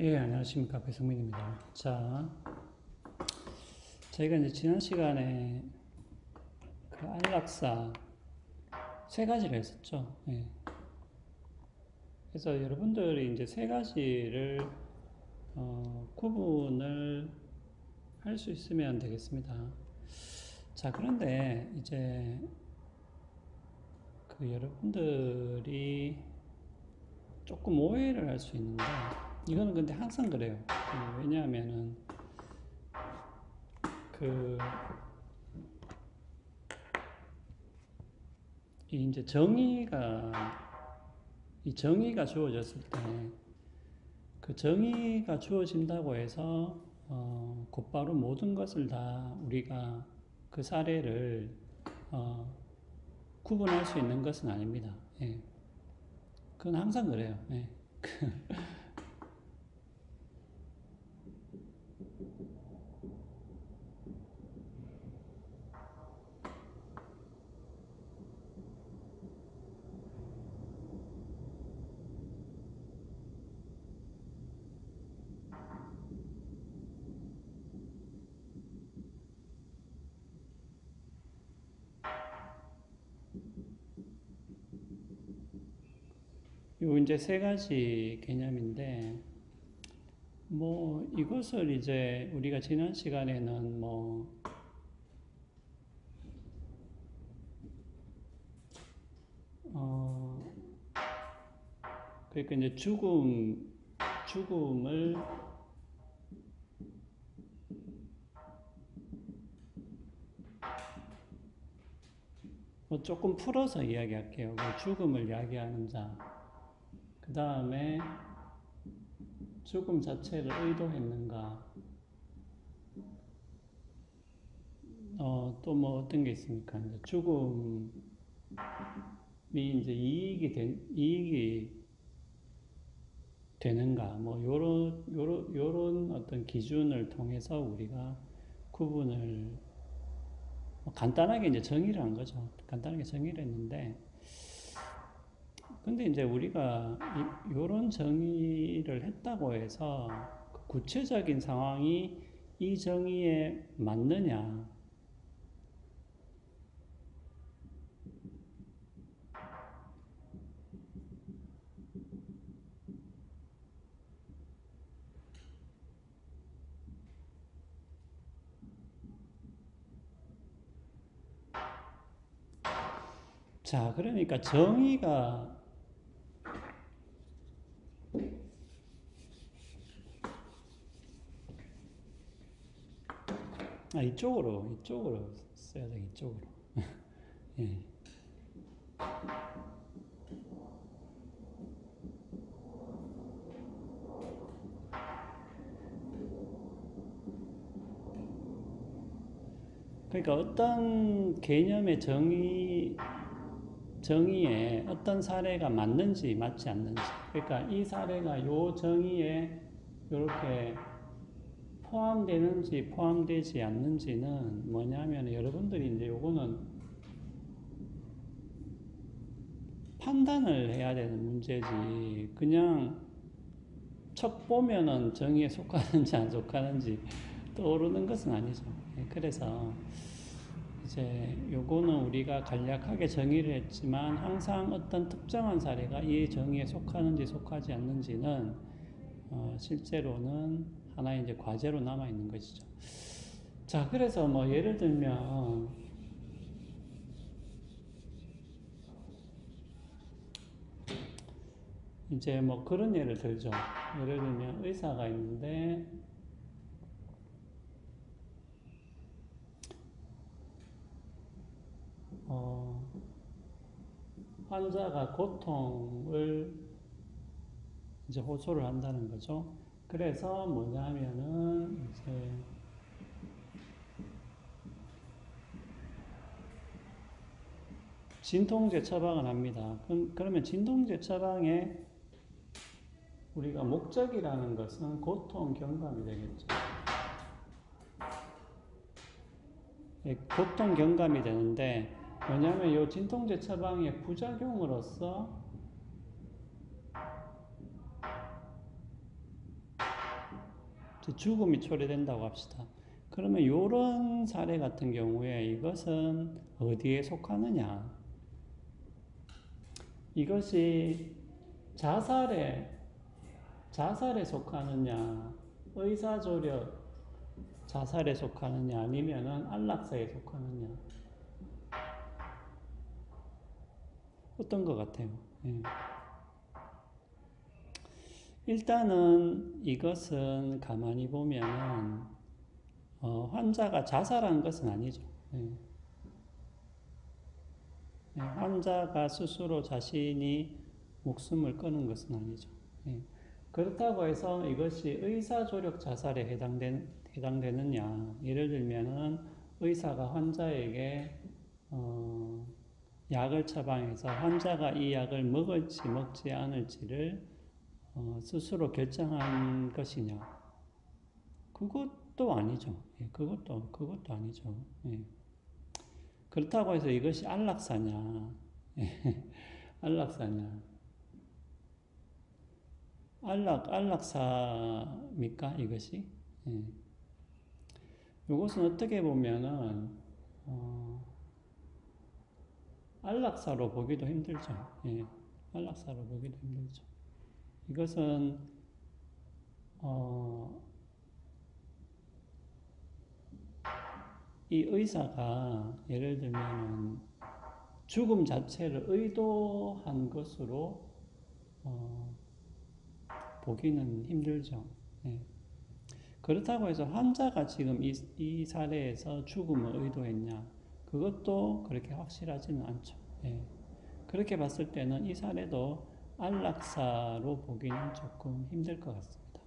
예, 안녕하십니까. 배성민입니다. 자, 저희가 이제 지난 시간에 그 안락사 세 가지를 했었죠. 예. 그래서 여러분들이 이제 세 가지를 구분을 할 수 있으면 되겠습니다. 자, 그런데 이제 그 여러분들이 조금 오해를 할 수 있는데, 이거는 근데 항상 그래요. 왜냐하면은 그 이제 정의가 주어졌을 때, 그 정의가 주어진다고 해서 곧바로 모든 것을 다 우리가 그 사례를 구분할 수 있는 것은 아닙니다. 예. 그건 항상 그래요. 예. 요 이제 세 가지 개념인데, 뭐 이것을 이제 우리가 지난 시간에는 어, 그러니까 이제 죽음을 뭐 조금 풀어서 이야기할게요. 그 죽음을 이야기하는 자, 그 다음에 죽음 자체를 의도했는가, 또 뭐 어떤 게 있습니까? 이제 죽음이 이제 이익이 되는가, 뭐 요런 어떤 기준을 통해서 우리가 구분을 간단하게 이제 정의를 한 거죠. 간단하게 정의를 했는데, 근데 이제 우리가 요런 정의를 했다고 해서 그 구체적인 상황이 이 정의에 맞느냐? 자, 그러니까 정의가 이쪽으로 써야 돼, 이쪽으로. 예. 그러니까 어떤 개념의 정의에 어떤 사례가 맞는지 맞지 않는지. 그러니까 이 사례가 요 정의에 이렇게 포함되는지 포함되지 않는지는 뭐냐면 여러분들이 이제 요거는 판단을 해야 되는 문제지. 그냥 척 보면은 정의에 속하는지 안 속하는지 떠오르는 것은 아니죠. 그래서 이제 요거는 우리가 간략하게 정의를 했지만 항상 어떤 특정한 사례가 이 정의에 속하는지 속하지 않는지는 실제로는 하나의 이제 과제로 남아 있는 것이죠. 자, 그래서 뭐 예를 들면 이제 뭐 그런 예를 들죠. 예를 들면 의사가 있는데 환자가 고통을 이제 호소를 한다는 거죠. 그래서 뭐냐 하면은 이제 진통제 처방을 합니다. 그러면 진통제 처방에 우리가 목적이라는 것은 고통 경감이 되겠죠. 고통 경감이 되는데 뭐냐면 이 진통제 처방의 부작용으로서 죽음이 초래된다고 합시다. 그러면 이런 사례 같은 경우에 이것은 어디에 속하느냐? 이것이 자살에 속하느냐, 의사조력 자살에 속하느냐, 아니면은 안락사에 속하느냐. 어떤 것 같아요? 예. 일단은 이것은 가만히 보면은 환자가 자살한 것은 아니죠. 예. 예. 환자가 스스로 자신이 목숨을 끊은 것은 아니죠. 예. 그렇다고 해서 이것이 의사조력 자살에 해당되느냐. 예를 들면은 의사가 환자에게 약을 처방해서 환자가 이 약을 먹을지 먹지 않을지를 스스로 결정한 것이냐? 그것도 아니죠. 예, 그것도 아니죠. 예. 그렇다고 해서 이것이 안락사냐? 예, 안락사냐? 안락사입니까? 이것이? 예. 이것은 어떻게 보면은, 안락사로 보기도 힘들죠. 예, 안락사로 보기도 힘들죠. 이것은, 이 의사가 예를 들면 죽음 자체를 의도한 것으로 보기는 힘들죠. 예. 그렇다고 해서 환자가 지금 이 사례에서 죽음을 의도했냐? 그것도 그렇게 확실하지는 않죠. 예. 그렇게 봤을 때는 이 사례도 안락사로 보기는 조금 힘들 것 같습니다.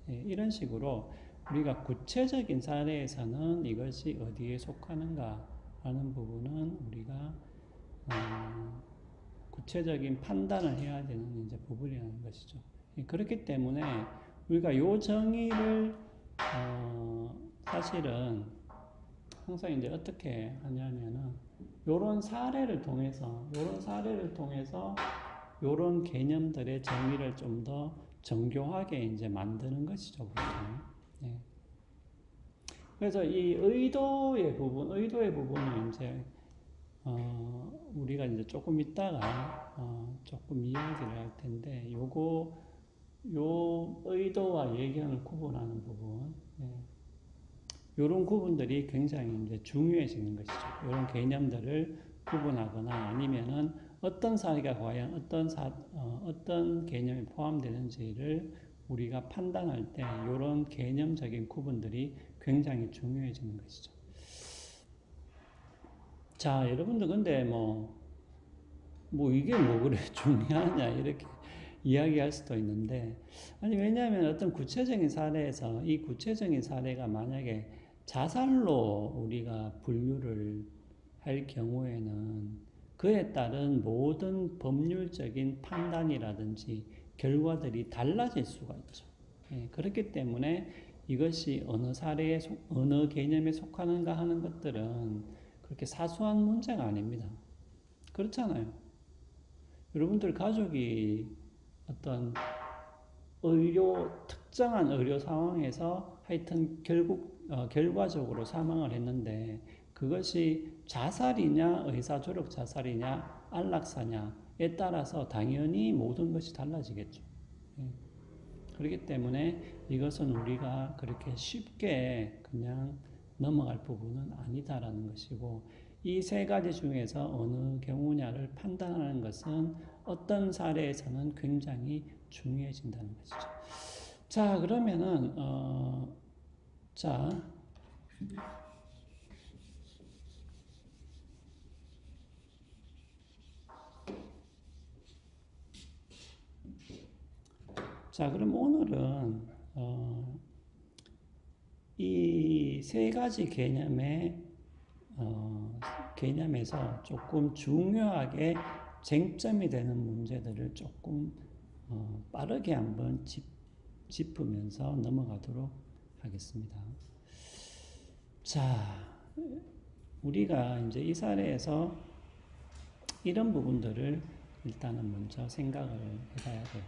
예. 이런 식으로 우리가 구체적인 사례에서는 이것이 어디에 속하는가 하는 부분은 우리가 구체적인 판단을 해야 되는 이제 부분이라는 것이죠. 그렇기 때문에 우리가 요 정의를 사실은 항상 이제 어떻게 하냐면은 요런 사례를 통해서 요런 개념들의 정의를 좀 더 정교하게 이제 만드는 것이죠, 보통. 네. 그래서 이 의도의 부분은 이제 우리가 이제 조금 있다가 조금 이야기를 할 텐데 요 의도와 예견을 구분하는 부분, 이런 구분들이 굉장히 이제 중요해지는 것이죠. 이런 개념들을 구분하거나 아니면은 어떤 사례가 과연 어떤 개념이 포함되는지를 우리가 판단할 때 이런 개념적인 구분들이 굉장히 중요해지는 것이죠. 자, 여러분들 근데 뭐 이게 뭐 그래 중요하냐 이렇게 이야기할 수도 있는데, 아니 왜냐하면 어떤 구체적인 사례에서 이 구체적인 사례가 만약에 자살로 우리가 분류를 할 경우에는 그에 따른 모든 법률적인 판단이라든지 결과들이 달라질 수가 있죠. 예, 그렇기 때문에 이것이 어느 개념에 속하는가 하는 것들은 그렇게 사소한 문제가 아닙니다. 그렇잖아요. 여러분들 가족이 어떤 특정한 의료 상황에서 하여튼 결과적으로 사망을 했는데 그것이 자살이냐, 의사조력 자살이냐, 안락사냐에 따라서 당연히 모든 것이 달라지겠죠. 그렇기 때문에 이것은 우리가 그렇게 쉽게 그냥 넘어갈 부분은 아니다라는 것이고, 이 세 가지 중에서 어느 경우냐를 판단하는 것은 어떤 사례에서는 굉장히 중요해진다는 것이죠. 자, 그러면은 자 그럼 오늘은 이 세 가지 개념에서 조금 중요하게 쟁점이 되는 문제들을 조금 빠르게 한번 짚으면서 넘어가도록 하겠습니다. 자, 우리가 이제 이 사례에서 이런 부분들을 일단은 먼저 생각을 해봐야 돼요.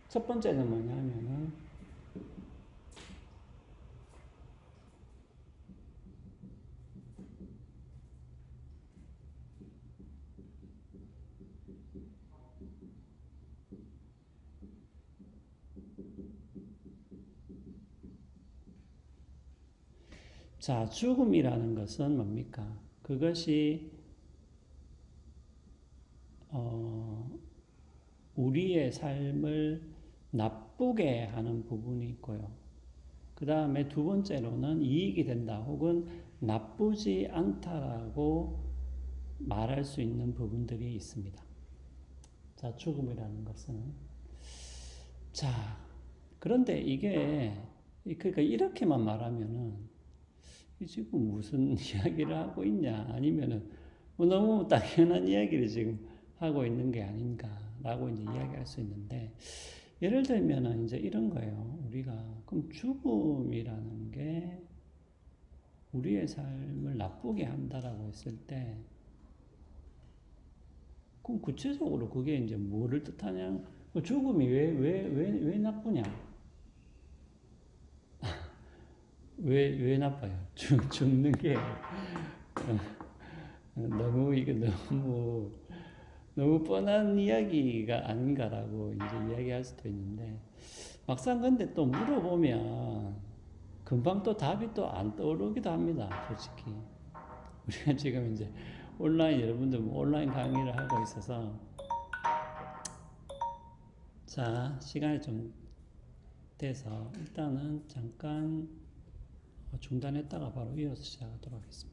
첫 번째는 뭐냐면은 자, 죽음이라는 것은 뭡니까? 그것이 우리의 삶을 나쁘게 하는 부분이 있고요. 그 다음에 두 번째로는 이익이 된다 혹은 나쁘지 않다라고 말할 수 있는 부분들이 있습니다. 자, 죽음이라는 것은. 자, 그런데 이게, 그러니까 이렇게만 말하면은, 이 지금 무슨 이야기를 하고 있냐, 아니면은, 뭐 너무 당연한 이야기를 지금 하고 있는 게 아닌가라고 이제 이야기할 수 있는데, 예를 들면은 이제 이런 거예요. 우리가, 그럼 죽음이라는 게 우리의 삶을 나쁘게 한다라고 했을 때, 그럼 구체적으로 그게 이제 뭐를 뜻하냐? 죽음이 왜 나쁘냐? 왜 나빠요? 죽는 게 너무, 이게 너무 뻔한 이야기가 아닌가라고 이제 이야기할 수도 있는데, 막상 근데 또 물어보면 금방 또 답이 또 안 떠오르기도 합니다, 솔직히. 우리가 지금 이제 온라인, 여러분들 온라인 강의를 하고 있어서, 자, 시간이 좀 돼서 일단은 잠깐 중단했다가 바로 이어서 시작하도록 하겠습니다.